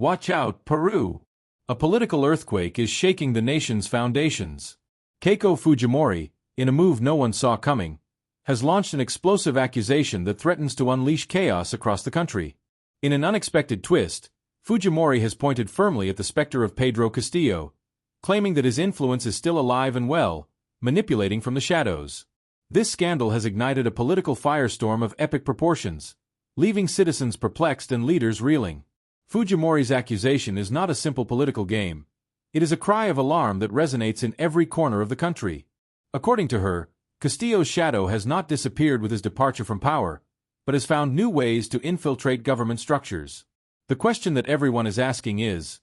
Watch out, Peru! A political earthquake is shaking the nation's foundations. Keiko Fujimori, in a move no one saw coming, has launched an explosive accusation that threatens to unleash chaos across the country. In an unexpected twist, Fujimori has pointed firmly at the specter of Pedro Castillo, claiming that his influence is still alive and well, manipulating from the shadows. This scandal has ignited a political firestorm of epic proportions, leaving citizens perplexed and leaders reeling. Fujimori's accusation is not a simple political game. It is a cry of alarm that resonates in every corner of the country. According to her, Castillo's shadow has not disappeared with his departure from power, but has found new ways to infiltrate government structures. The question that everyone is asking is,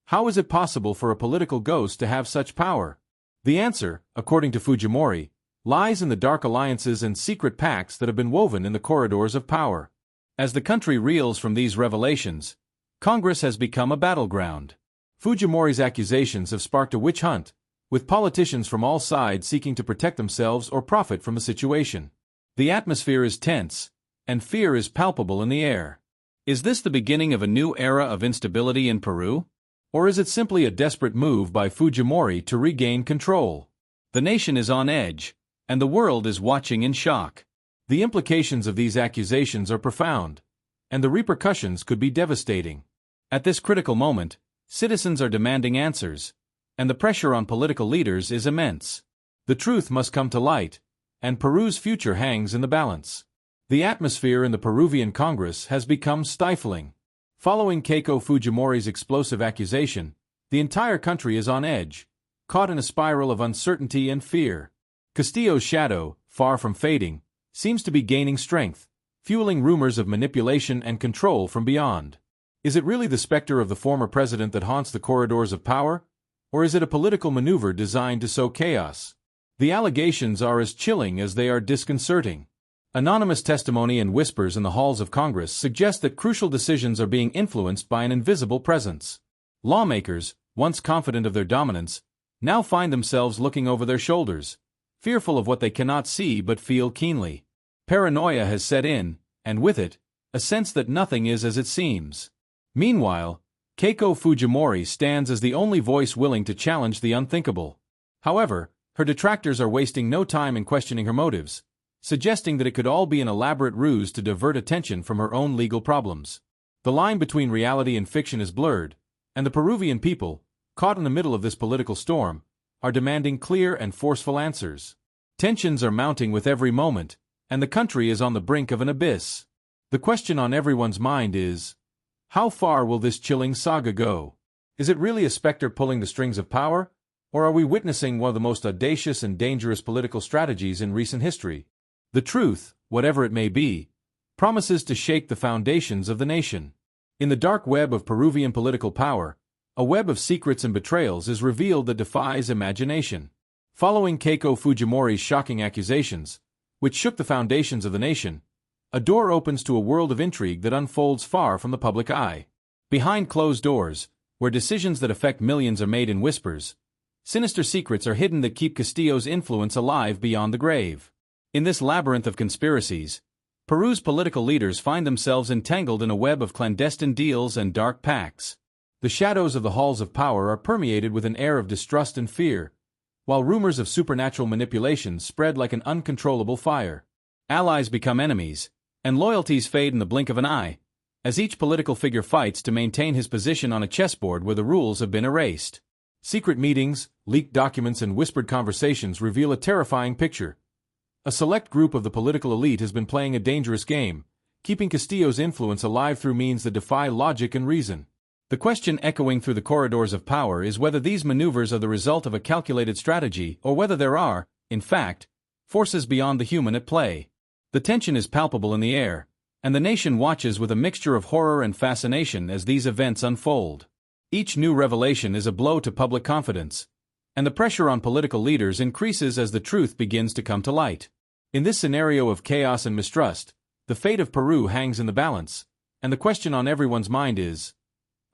how is it possible for a political ghost to have such power? The answer, according to Fujimori, lies in the dark alliances and secret pacts that have been woven in the corridors of power. As the country reels from these revelations, Congress has become a battleground. Fujimori's accusations have sparked a witch hunt, with politicians from all sides seeking to protect themselves or profit from the situation. The atmosphere is tense, and fear is palpable in the air. Is this the beginning of a new era of instability in Peru? Or is it simply a desperate move by Fujimori to regain control? The nation is on edge, and the world is watching in shock. The implications of these accusations are profound, and the repercussions could be devastating. At this critical moment, citizens are demanding answers, and the pressure on political leaders is immense. The truth must come to light, and Peru's future hangs in the balance. The atmosphere in the Peruvian Congress has become stifling. Following Keiko Fujimori's explosive accusation, the entire country is on edge, caught in a spiral of uncertainty and fear. Castillo's shadow, far from fading, seems to be gaining strength, fueling rumors of manipulation and control from beyond. Is it really the specter of the former president that haunts the corridors of power? Or is it a political maneuver designed to sow chaos? The allegations are as chilling as they are disconcerting. Anonymous testimony and whispers in the halls of Congress suggest that crucial decisions are being influenced by an invisible presence. Lawmakers, once confident of their dominance, now find themselves looking over their shoulders, fearful of what they cannot see but feel keenly. Paranoia has set in, and with it, a sense that nothing is as it seems. Meanwhile, Keiko Fujimori stands as the only voice willing to challenge the unthinkable. However, her detractors are wasting no time in questioning her motives, suggesting that it could all be an elaborate ruse to divert attention from her own legal problems. The line between reality and fiction is blurred, and the Peruvian people, caught in the middle of this political storm, are demanding clear and forceful answers. Tensions are mounting with every moment, and the country is on the brink of an abyss. The question on everyone's mind is, how far will this chilling saga go? Is it really a specter pulling the strings of power, or are we witnessing one of the most audacious and dangerous political strategies in recent history? The truth, whatever it may be, promises to shake the foundations of the nation. In the dark web of Peruvian political power, a web of secrets and betrayals is revealed that defies imagination. Following Keiko Fujimori's shocking accusations, which shook the foundations of the nation, a door opens to a world of intrigue that unfolds far from the public eye. Behind closed doors, where decisions that affect millions are made in whispers, sinister secrets are hidden that keep Castillo's influence alive beyond the grave. In this labyrinth of conspiracies, Peru's political leaders find themselves entangled in a web of clandestine deals and dark pacts. The shadows of the halls of power are permeated with an air of distrust and fear, while rumors of supernatural manipulation spread like an uncontrollable fire. Allies become enemies, and loyalties fade in the blink of an eye, as each political figure fights to maintain his position on a chessboard where the rules have been erased. Secret meetings, leaked documents, and whispered conversations reveal a terrifying picture. A select group of the political elite has been playing a dangerous game, keeping Castillo's influence alive through means that defy logic and reason. The question echoing through the corridors of power is whether these maneuvers are the result of a calculated strategy or whether there are, in fact, forces beyond the human at play. The tension is palpable in the air, and the nation watches with a mixture of horror and fascination as these events unfold. Each new revelation is a blow to public confidence, and the pressure on political leaders increases as the truth begins to come to light. In this scenario of chaos and mistrust, the fate of Peru hangs in the balance, and the question on everyone's mind is,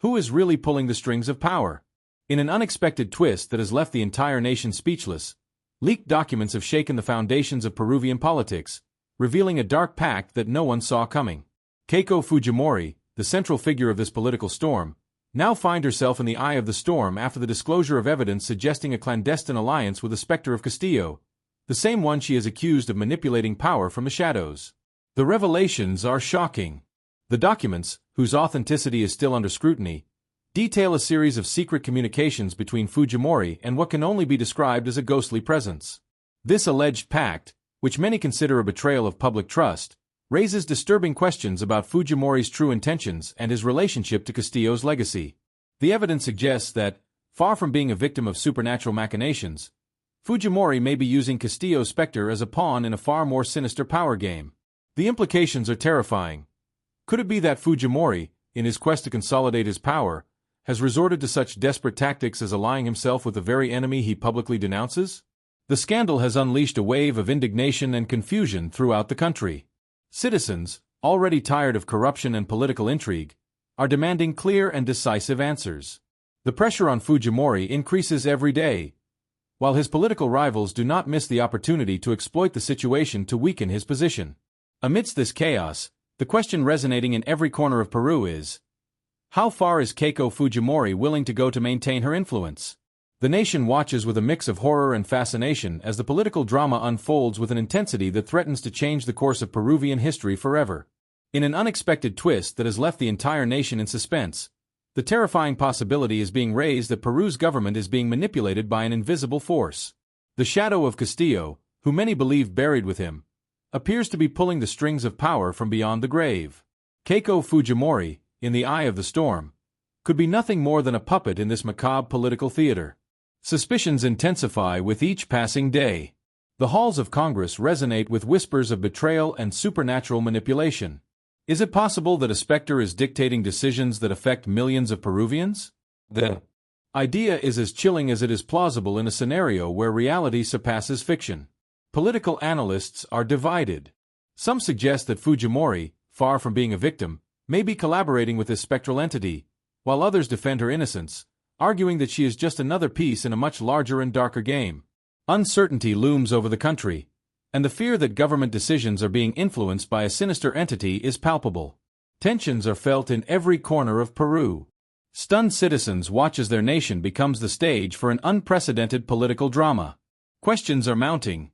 who is really pulling the strings of power? In an unexpected twist that has left the entire nation speechless, leaked documents have shaken the foundations of Peruvian politics, revealing a dark pact that no one saw coming. Keiko Fujimori, the central figure of this political storm, now find herself in the eye of the storm after the disclosure of evidence suggesting a clandestine alliance with the specter of Castillo, the same one she is accused of manipulating power from the shadows. The revelations are shocking. The documents, whose authenticity is still under scrutiny, detail a series of secret communications between Fujimori and what can only be described as a ghostly presence. This alleged pact, which many consider a betrayal of public trust, raises disturbing questions about Fujimori's true intentions and his relationship to Castillo's legacy. The evidence suggests that, far from being a victim of supernatural machinations, Fujimori may be using Castillo's specter as a pawn in a far more sinister power game. The implications are terrifying. Could it be that Fujimori, in his quest to consolidate his power, has resorted to such desperate tactics as allying himself with the very enemy he publicly denounces? The scandal has unleashed a wave of indignation and confusion throughout the country. Citizens, already tired of corruption and political intrigue, are demanding clear and decisive answers. The pressure on Fujimori increases every day, while his political rivals do not miss the opportunity to exploit the situation to weaken his position. Amidst this chaos, the question resonating in every corner of Peru is, how far is Keiko Fujimori willing to go to maintain her influence? The nation watches with a mix of horror and fascination as the political drama unfolds with an intensity that threatens to change the course of Peruvian history forever. In an unexpected twist that has left the entire nation in suspense, the terrifying possibility is being raised that Peru's government is being manipulated by an invisible force. The shadow of Castillo, who many believe buried with him, appears to be pulling the strings of power from beyond the grave. Keiko Fujimori, in the eye of the storm, could be nothing more than a puppet in this macabre political theater. Suspicions intensify with each passing day. The halls of Congress resonate with whispers of betrayal and supernatural manipulation. Is it possible that a specter is dictating decisions that affect millions of Peruvians? The idea is as chilling as it is plausible in a scenario where reality surpasses fiction. Political analysts are divided. Some suggest that Fujimori, far from being a victim, may be collaborating with this spectral entity, while others defend her innocence, arguing that she is just another piece in a much larger and darker game. Uncertainty looms over the country, and the fear that government decisions are being influenced by a sinister entity is palpable. Tensions are felt in every corner of Peru. Stunned citizens watch as their nation becomes the stage for an unprecedented political drama. Questions are mounting.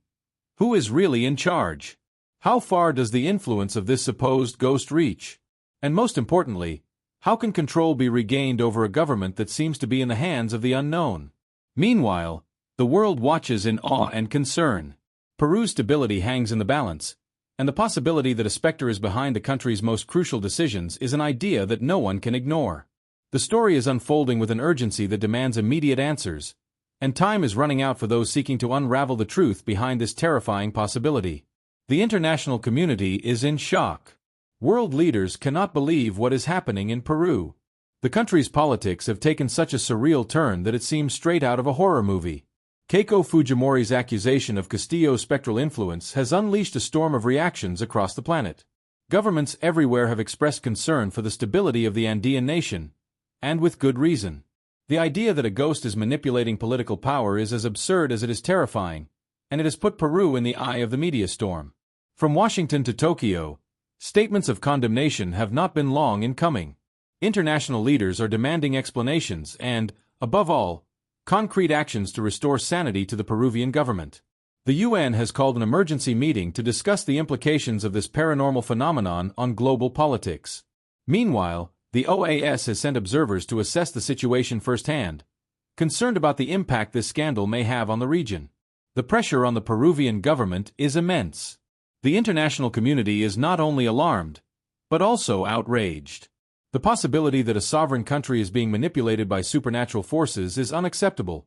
Who is really in charge? How far does the influence of this supposed ghost reach? And most importantly, how can control be regained over a government that seems to be in the hands of the unknown? Meanwhile, the world watches in awe and concern. Peru's stability hangs in the balance, and the possibility that a specter is behind the country's most crucial decisions is an idea that no one can ignore. The story is unfolding with an urgency that demands immediate answers, and time is running out for those seeking to unravel the truth behind this terrifying possibility. The international community is in shock. World leaders cannot believe what is happening in Peru. The country's politics have taken such a surreal turn that it seems straight out of a horror movie. Keiko Fujimori's accusation of Castillo's spectral influence has unleashed a storm of reactions across the planet. Governments everywhere have expressed concern for the stability of the Andean nation, and with good reason. The idea that a ghost is manipulating political power is as absurd as it is terrifying, and it has put Peru in the eye of the media storm. From Washington to Tokyo, statements of condemnation have not been long in coming. International leaders are demanding explanations and, above all, concrete actions to restore sanity to the Peruvian government. The UN has called an emergency meeting to discuss the implications of this paranormal phenomenon on global politics. Meanwhile, the OAS has sent observers to assess the situation firsthand, concerned about the impact this scandal may have on the region. The pressure on the Peruvian government is immense. The international community is not only alarmed, but also outraged. The possibility that a sovereign country is being manipulated by supernatural forces is unacceptable,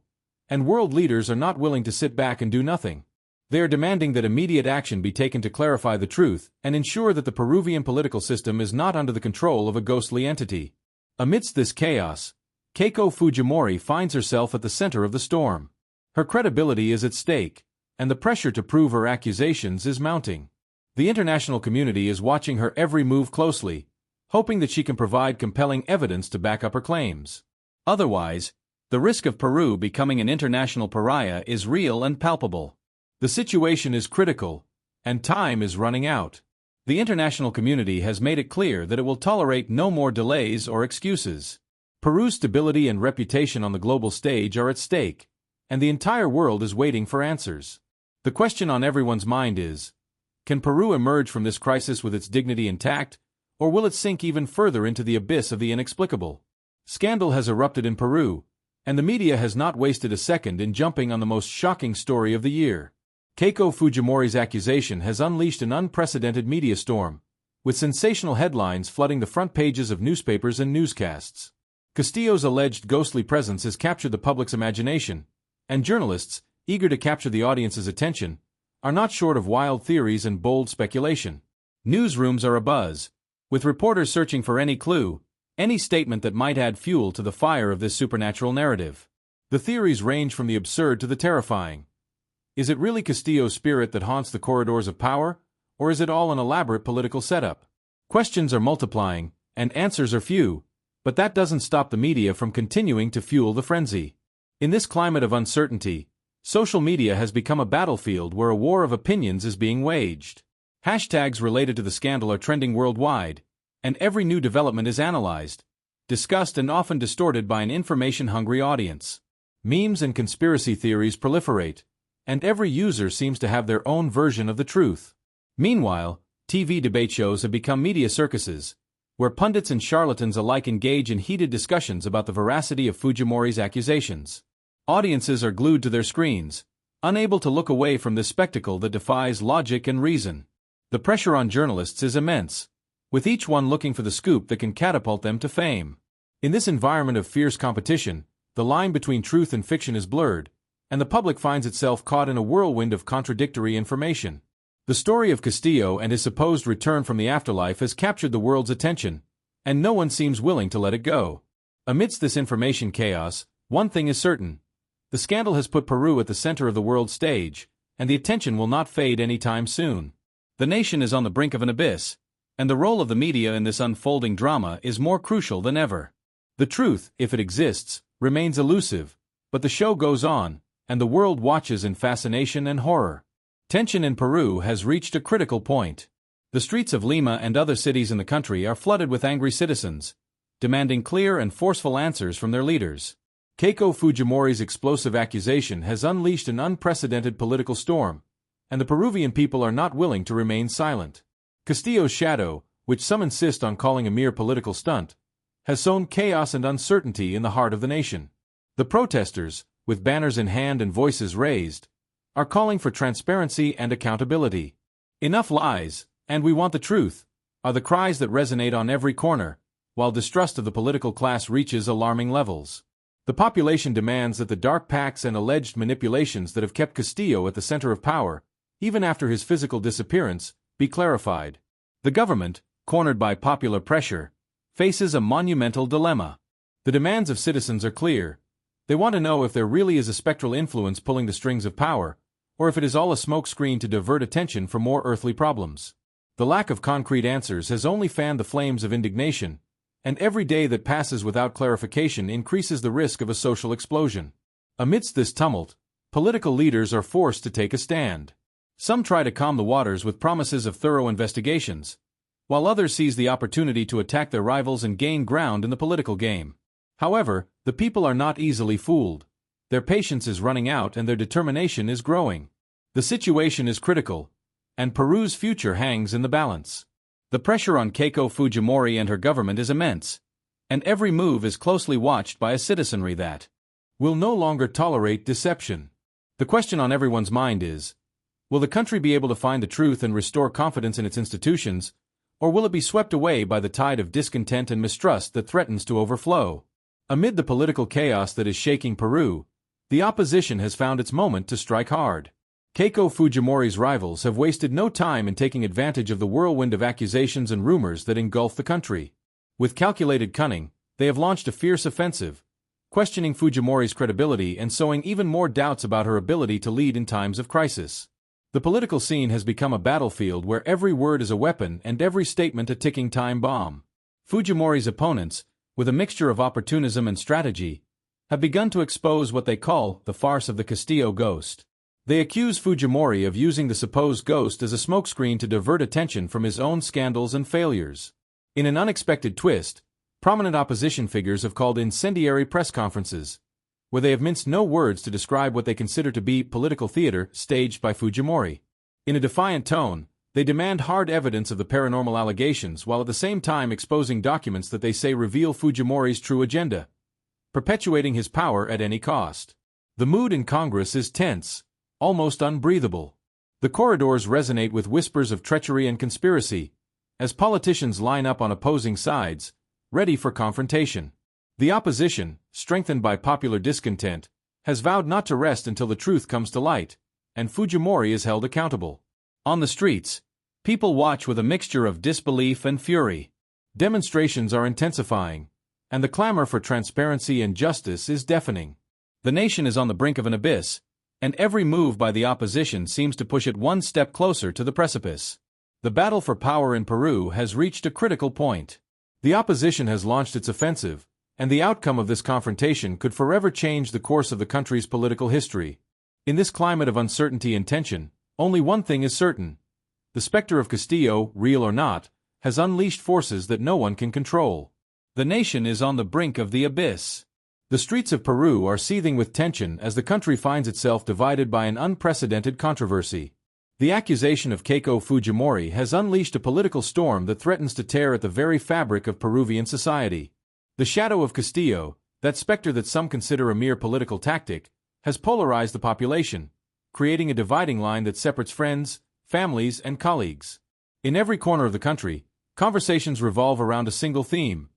and world leaders are not willing to sit back and do nothing. They are demanding that immediate action be taken to clarify the truth and ensure that the Peruvian political system is not under the control of a ghostly entity. Amidst this chaos, Keiko Fujimori finds herself at the center of the storm. Her credibility is at stake, and the pressure to prove her accusations is mounting. The international community is watching her every move closely, hoping that she can provide compelling evidence to back up her claims. Otherwise, the risk of Peru becoming an international pariah is real and palpable. The situation is critical, and time is running out. The international community has made it clear that it will tolerate no more delays or excuses. Peru's stability and reputation on the global stage are at stake, and the entire world is waiting for answers. The question on everyone's mind is, can Peru emerge from this crisis with its dignity intact, or will it sink even further into the abyss of the inexplicable? Scandal has erupted in Peru, and the media has not wasted a second in jumping on the most shocking story of the year. Keiko Fujimori's accusation has unleashed an unprecedented media storm, with sensational headlines flooding the front pages of newspapers and newscasts. Castillo's alleged ghostly presence has captured the public's imagination, and journalists, eager to capture the audience's attention, are not short of wild theories and bold speculation. Newsrooms are abuzz, with reporters searching for any clue, any statement that might add fuel to the fire of this supernatural narrative. The theories range from the absurd to the terrifying. Is it really Castillo's spirit that haunts the corridors of power, or is it all an elaborate political setup? Questions are multiplying, and answers are few, but that doesn't stop the media from continuing to fuel the frenzy. In this climate of uncertainty, social media has become a battlefield where a war of opinions is being waged. Hashtags related to the scandal are trending worldwide, and every new development is analyzed, discussed and often distorted by an information-hungry audience. Memes and conspiracy theories proliferate, and every user seems to have their own version of the truth. Meanwhile, TV debate shows have become media circuses, where pundits and charlatans alike engage in heated discussions about the veracity of Fujimori's accusations. Audiences are glued to their screens, unable to look away from this spectacle that defies logic and reason. The pressure on journalists is immense, with each one looking for the scoop that can catapult them to fame. In this environment of fierce competition, the line between truth and fiction is blurred, and the public finds itself caught in a whirlwind of contradictory information. The story of Castillo and his supposed return from the afterlife has captured the world's attention, and no one seems willing to let it go. Amidst this information chaos, one thing is certain. The scandal has put Peru at the center of the world stage, and the attention will not fade anytime soon. The nation is on the brink of an abyss, and the role of the media in this unfolding drama is more crucial than ever. The truth, if it exists, remains elusive, but the show goes on, and the world watches in fascination and horror. Tension in Peru has reached a critical point. The streets of Lima and other cities in the country are flooded with angry citizens, demanding clear and forceful answers from their leaders. Keiko Fujimori's explosive accusation has unleashed an unprecedented political storm, and the Peruvian people are not willing to remain silent. Castillo's shadow, which some insist on calling a mere political stunt, has sown chaos and uncertainty in the heart of the nation. The protesters, with banners in hand and voices raised, are calling for transparency and accountability. Enough lies, and we want the truth, are the cries that resonate on every corner, while distrust of the political class reaches alarming levels. The population demands that the dark pacts and alleged manipulations that have kept Castillo at the center of power, even after his physical disappearance, be clarified. The government, cornered by popular pressure, faces a monumental dilemma. The demands of citizens are clear. They want to know if there really is a spectral influence pulling the strings of power, or if it is all a smokescreen to divert attention from more earthly problems. The lack of concrete answers has only fanned the flames of indignation, and every day that passes without clarification increases the risk of a social explosion. Amidst this tumult, political leaders are forced to take a stand. Some try to calm the waters with promises of thorough investigations, while others seize the opportunity to attack their rivals and gain ground in the political game. However, the people are not easily fooled. Their patience is running out and their determination is growing. The situation is critical, and Peru's future hangs in the balance. The pressure on Keiko Fujimori and her government is immense, and every move is closely watched by a citizenry that will no longer tolerate deception. The question on everyone's mind is, will the country be able to find the truth and restore confidence in its institutions, or will it be swept away by the tide of discontent and mistrust that threatens to overflow? Amid the political chaos that is shaking Peru, the opposition has found its moment to strike hard. Keiko Fujimori's rivals have wasted no time in taking advantage of the whirlwind of accusations and rumors that engulf the country. With calculated cunning, they have launched a fierce offensive, questioning Fujimori's credibility and sowing even more doubts about her ability to lead in times of crisis. The political scene has become a battlefield where every word is a weapon and every statement a ticking time bomb. Fujimori's opponents, with a mixture of opportunism and strategy, have begun to expose what they call the farce of the Castillo ghost. They accuse Fujimori of using the supposed ghost as a smokescreen to divert attention from his own scandals and failures. In an unexpected twist, Prominent opposition figures have called incendiary press conferences, where they have minced no words to describe what they consider to be political theater staged by Fujimori. In a defiant tone, they demand hard evidence of the paranormal allegations while at the same time exposing documents that they say reveal Fujimori's true agenda, perpetuating his power at any cost. The mood in Congress is tense, almost unbreathable. The corridors resonate with whispers of treachery and conspiracy, as politicians line up on opposing sides, ready for confrontation. The opposition, strengthened by popular discontent, has vowed not to rest until the truth comes to light, and Fujimori is held accountable. On the streets, people watch with a mixture of disbelief and fury. Demonstrations are intensifying, and the clamor for transparency and justice is deafening. The nation is on the brink of an abyss, and every move by the opposition seems to push it one step closer to the precipice. The battle for power in Peru has reached a critical point. The opposition has launched its offensive, and the outcome of this confrontation could forever change the course of the country's political history. In this climate of uncertainty and tension, only one thing is certain. The specter of Castillo, real or not, has unleashed forces that no one can control. The nation is on the brink of the abyss. The streets of Peru are seething with tension as the country finds itself divided by an unprecedented controversy. The accusation of Keiko Fujimori has unleashed a political storm that threatens to tear at the very fabric of Peruvian society. The shadow of Castillo, that specter that some consider a mere political tactic, has polarized the population, creating a dividing line that separates friends, families, and colleagues. In every corner of the country, conversations revolve around a single theme.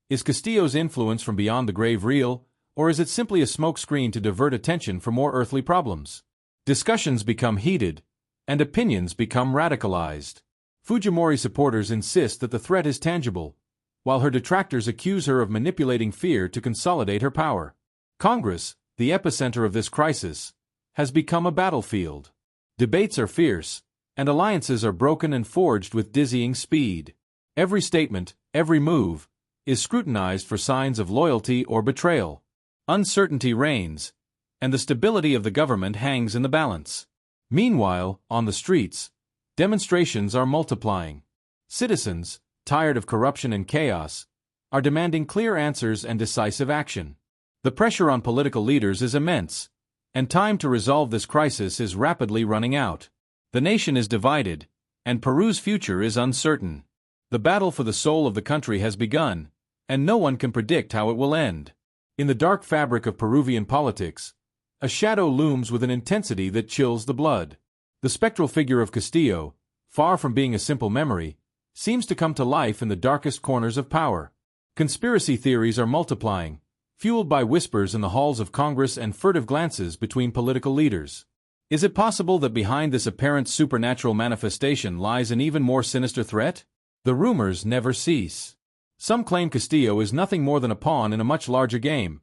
Is Castillo's influence from beyond the grave real, or is it simply a smokescreen to divert attention from more earthly problems? Discussions become heated, and opinions become radicalized. Fujimori supporters insist that the threat is tangible, while her detractors accuse her of manipulating fear to consolidate her power. Congress, the epicenter of this crisis, has become a battlefield. Debates are fierce, and alliances are broken and forged with dizzying speed. Every statement, every move, is scrutinized for signs of loyalty or betrayal. Uncertainty reigns, and the stability of the government hangs in the balance. Meanwhile, on the streets, demonstrations are multiplying. Citizens, tired of corruption and chaos, are demanding clear answers and decisive action. The pressure on political leaders is immense, and time to resolve this crisis is rapidly running out. The nation is divided, and Peru's future is uncertain. The battle for the soul of the country has begun, and no one can predict how it will end. In the dark fabric of Peruvian politics, a shadow looms with an intensity that chills the blood. The spectral figure of Castillo, far from being a simple memory, seems to come to life in the darkest corners of power. Conspiracy theories are multiplying, fueled by whispers in the halls of Congress and furtive glances between political leaders. Is it possible that behind this apparent supernatural manifestation lies an even more sinister threat? The rumors never cease. Some claim Castillo is nothing more than a pawn in a much larger game,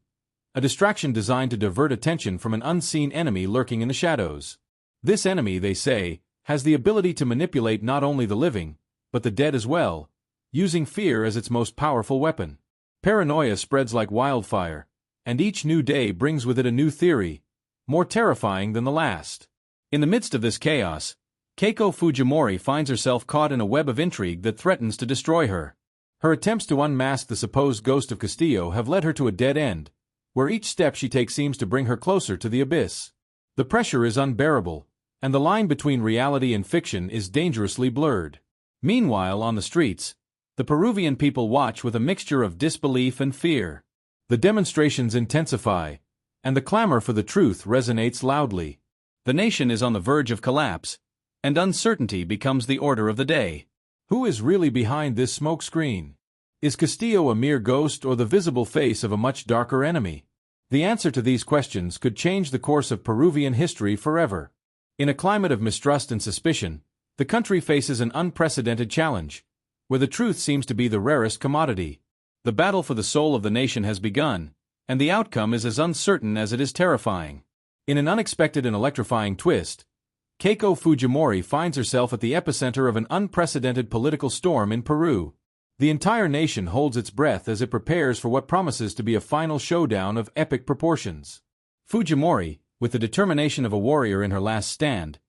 a distraction designed to divert attention from an unseen enemy lurking in the shadows. This enemy, they say, has the ability to manipulate not only the living, but the dead as well, using fear as its most powerful weapon. Paranoia spreads like wildfire, and each new day brings with it a new theory, more terrifying than the last. In the midst of this chaos, Keiko Fujimori finds herself caught in a web of intrigue that threatens to destroy her. Her attempts to unmask the supposed ghost of Castillo have led her to a dead end, where each step she takes seems to bring her closer to the abyss. The pressure is unbearable, and the line between reality and fiction is dangerously blurred. Meanwhile, on the streets, the Peruvian people watch with a mixture of disbelief and fear. The demonstrations intensify, and the clamor for the truth resonates loudly. The nation is on the verge of collapse, and uncertainty becomes the order of the day. Who is really behind this smokescreen? Is Castillo a mere ghost or the visible face of a much darker enemy? The answer to these questions could change the course of Peruvian history forever. In a climate of mistrust and suspicion, the country faces an unprecedented challenge, where the truth seems to be the rarest commodity. The battle for the soul of the nation has begun, and the outcome is as uncertain as it is terrifying. In an unexpected and electrifying twist, Keiko Fujimori finds herself at the epicenter of an unprecedented political storm in Peru. The entire nation holds its breath as it prepares for what promises to be a final showdown of epic proportions. Fujimori, with the determination of a warrior in her last stand,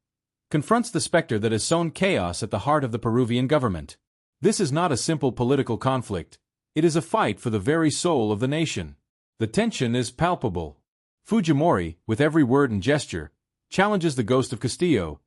confronts the specter that has sown chaos at the heart of the Peruvian government. This is not a simple political conflict. It is a fight for the very soul of the nation. The tension is palpable. Fujimori, with every word and gesture, challenges the ghost of Castillo,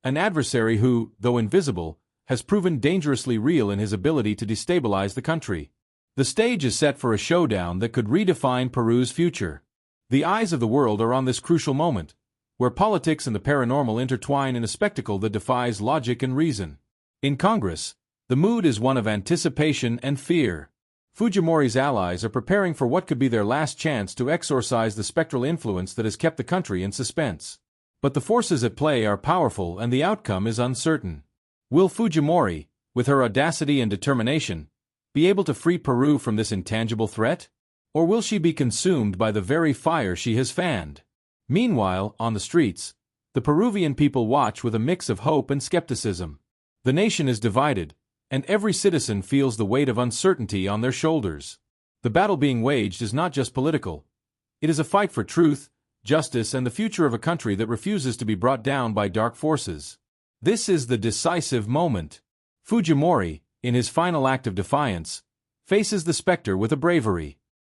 an adversary who, though invisible, has proven dangerously real in his ability to destabilize the country. The stage is set for a showdown that could redefine Peru's future. The eyes of the world are on this crucial moment, where politics and the paranormal intertwine in a spectacle that defies logic and reason. In Congress, the mood is one of anticipation and fear. Fujimori's allies are preparing for what could be their last chance to exorcise the spectral influence that has kept the country in suspense. But the forces at play are powerful and the outcome is uncertain. Will Fujimori, with her audacity and determination, be able to free Peru from this intangible threat? Or will she be consumed by the very fire she has fanned? Meanwhile, on the streets, the Peruvian people watch with a mix of hope and skepticism. The nation is divided, and every citizen feels the weight of uncertainty on their shoulders. The battle being waged is not just political. It is a fight for truth, justice, and the future of a country that refuses to be brought down by dark forces. This is the decisive moment. Fujimori, in his final act of defiance, faces the specter with a bravery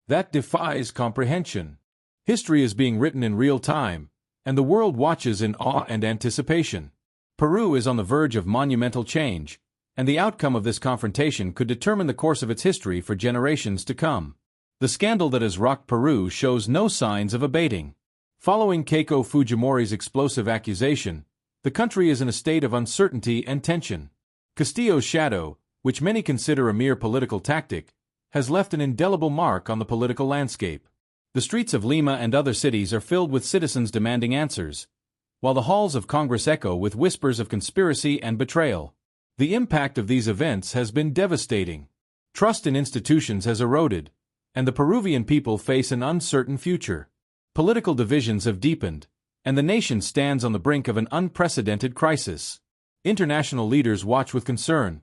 that defies comprehension. History is being written in real time, and the world watches in awe and anticipation. Peru is on the verge of monumental change, and the outcome of this confrontation could determine the course of its history for generations to come. The scandal that has rocked Peru shows no signs of abating. Following Keiko Fujimori's explosive accusation, the country is in a state of uncertainty and tension. Castillo's shadow, which many consider a mere political tactic, has left an indelible mark on the political landscape. The streets of Lima and other cities are filled with citizens demanding answers, while the halls of Congress echo with whispers of conspiracy and betrayal. The impact of these events has been devastating. Trust in institutions has eroded, and the Peruvian people face an uncertain future. Political divisions have deepened, and the nation stands on the brink of an unprecedented crisis. International leaders watch with concern,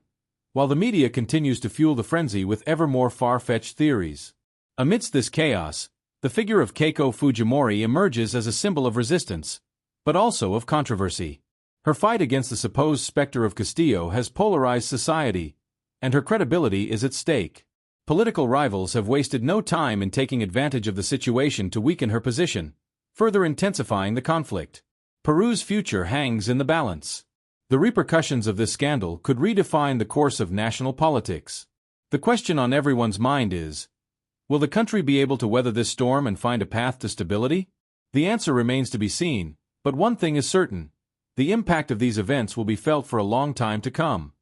while the media continues to fuel the frenzy with ever more far-fetched theories. Amidst this chaos, the figure of Keiko Fujimori emerges as a symbol of resistance, but also of controversy. Her fight against the supposed specter of Castillo has polarized society, and her credibility is at stake. Political rivals have wasted no time in taking advantage of the situation to weaken her position, further intensifying the conflict. Peru's future hangs in the balance. The repercussions of this scandal could redefine the course of national politics. The question on everyone's mind is, will the country be able to weather this storm and find a path to stability? The answer remains to be seen, but one thing is certain: the impact of these events will be felt for a long time to come.